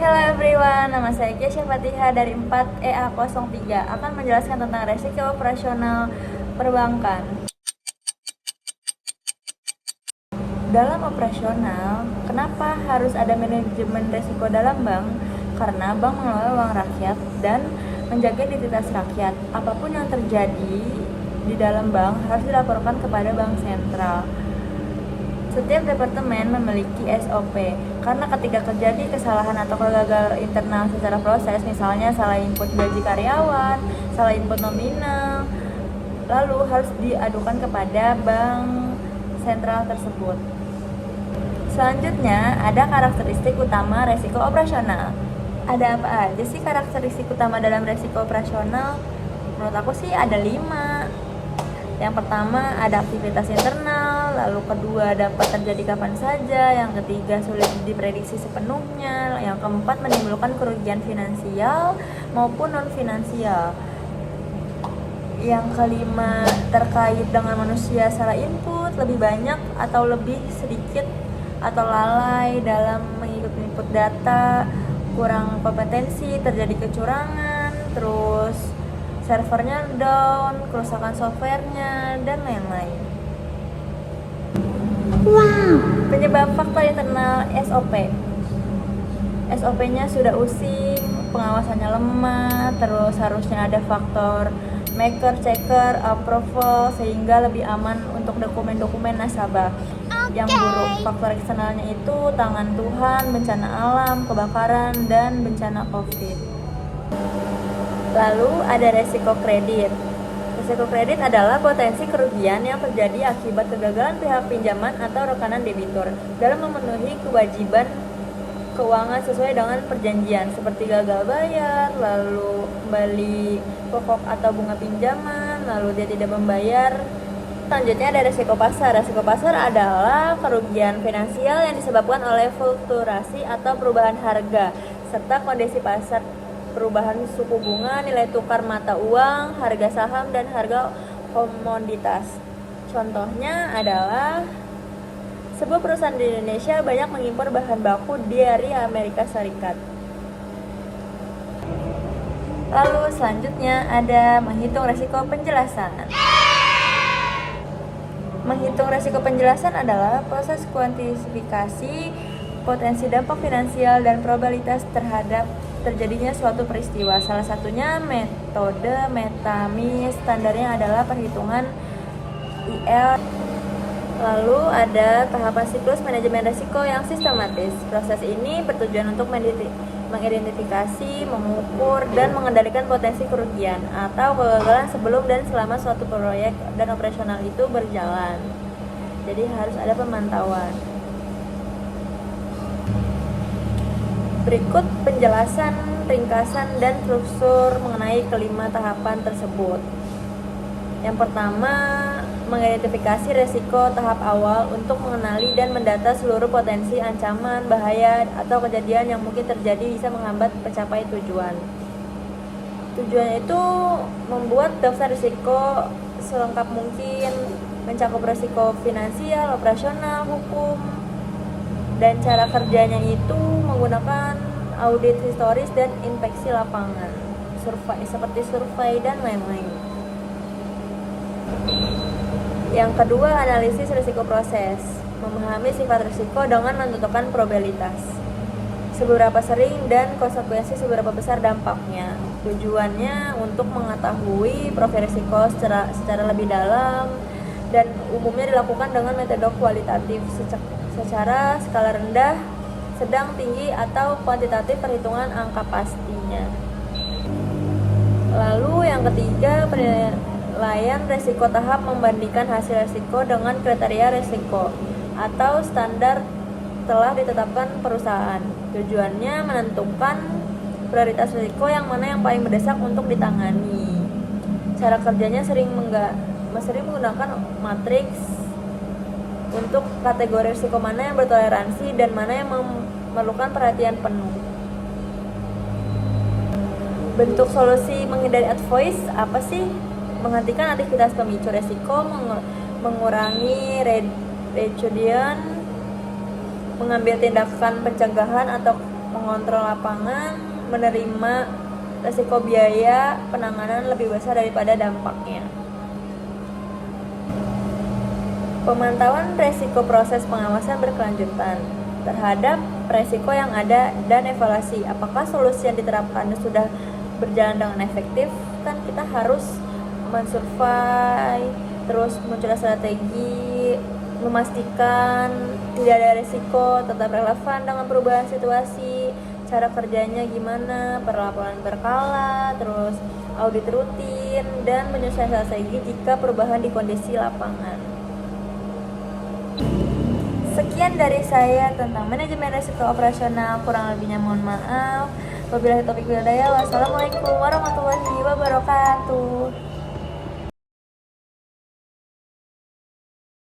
Hello everyone, nama saya Kesha Fatihah dari 4EA03 akan menjelaskan tentang resiko operasional perbankan. Dalam operasional, kenapa harus ada manajemen resiko dalam bank? Karena bank mengelola uang rakyat dan menjaga identitas rakyat. Apapun yang terjadi di dalam bank harus dilaporkan kepada bank sentral. Setiap departemen memiliki SOP, karena ketika terjadi kesalahan atau kegagalan internal secara proses, misalnya salah input gaji karyawan, salah input nominal, lalu harus diadukan kepada bank sentral tersebut. Selanjutnya, ada karakteristik utama resiko operasional. Ada apa aja sih karakteristik utama dalam resiko operasional? Menurut aku sih ada 5. Yang pertama, ada aktivitas internal, lalu kedua, dapat terjadi kapan saja, yang ketiga, sulit diprediksi sepenuhnya, yang keempat, menimbulkan kerugian finansial maupun non-finansial. Yang kelima, terkait dengan manusia salah input, lebih banyak atau lebih sedikit atau lalai dalam mengikuti input data, kurang kompetensi, terjadi kecurangan, terus servernya down, kerusakan softwarenya, dan lain-lain. Wow. Penyebab faktor internal SOP. SOP-nya sudah using, pengawasannya lemah, terus harusnya ada faktor maker, checker, approval sehingga lebih aman untuk dokumen-dokumen nasabah. Yang buruk, faktor eksternalnya itu tangan Tuhan, bencana alam, kebakaran, dan bencana COVID. Lalu ada resiko kredit. Resiko kredit adalah potensi kerugian yang terjadi akibat kegagalan pihak pinjaman atau rekanan debitur dalam memenuhi kewajiban keuangan sesuai dengan perjanjian, seperti gagal bayar, lalu kembali pokok atau bunga pinjaman, lalu dia tidak membayar. Selanjutnya ada resiko pasar. Resiko pasar adalah kerugian finansial yang disebabkan oleh fluktuasi atau perubahan harga serta kondisi pasar, perubahan suku bunga, nilai tukar mata uang, harga saham, dan harga komoditas. Contohnya adalah sebuah perusahaan di Indonesia banyak mengimpor bahan baku dari Amerika Serikat. Lalu selanjutnya ada menghitung resiko penjelasan. Menghitung resiko penjelasan adalah proses kuantifikasi potensi dampak finansial dan probabilitas terhadap terjadinya suatu peristiwa. Salah satunya metode Metamis, standarnya adalah perhitungan IL. Lalu ada tahapan siklus manajemen risiko yang sistematis. Proses ini bertujuan untuk mengidentifikasi, mengukur, dan mengendalikan potensi kerugian atau kegagalan sebelum dan selama suatu proyek dan operasional itu berjalan. Jadi harus ada pemantauan. Berikut penjelasan, ringkasan, dan struktur mengenai kelima tahapan tersebut. Yang pertama, mengidentifikasi resiko tahap awal untuk mengenali dan mendata seluruh potensi ancaman, bahaya, atau kejadian yang mungkin terjadi bisa menghambat mencapai tujuan. Tujuannya itu membuat daftar risiko selengkap mungkin, mencakup risiko finansial, operasional, hukum, dan cara kerjanya itu menggunakan audit historis dan inspeksi lapangan, seperti survei dan lain-lain. Yang kedua, analisis risiko proses, memahami sifat risiko dengan menentukan probabilitas, seberapa sering dan konsekuensi seberapa besar dampaknya. Tujuannya untuk mengetahui profil risiko secara lebih dalam dan umumnya dilakukan dengan metode kualitatif secara skala rendah, sedang, tinggi, atau kuantitatif perhitungan angka pastinya. Lalu yang ketiga, penilaian risiko tahap membandingkan hasil risiko dengan kriteria risiko atau standar telah ditetapkan perusahaan. Tujuannya menentukan prioritas risiko yang mana yang paling mendesak untuk ditangani. Cara kerjanya sering menggunakan matriks untuk kategori risiko mana yang bertoleransi dan mana yang memerlukan perhatian penuh. Bentuk solusi menghindari advice apa sih? Menghentikan aktivitas pemicu risiko, mengurangi reduction, mengambil tindakan pencegahan atau mengontrol lapangan, menerima resiko biaya penanganan lebih besar daripada dampaknya. Pemantauan resiko proses pengawasan berkelanjutan terhadap resiko yang ada dan evaluasi apakah solusi yang diterapkan sudah berjalan dengan efektif. Kan kita harus mensurvei, terus munculnya strategi, memastikan tidak ada resiko, tetap relevan dengan perubahan situasi, cara kerjanya gimana, perlaporan berkala, terus audit rutin, dan menyesuaikan strategi jika perubahan di kondisi lapangan. Sekian dari saya tentang manajemen risiko operasional, kurang lebihnya mohon maaf. Wabillahi taufiq wal hidayah. Wassalamualaikum warahmatullahi wabarakatuh.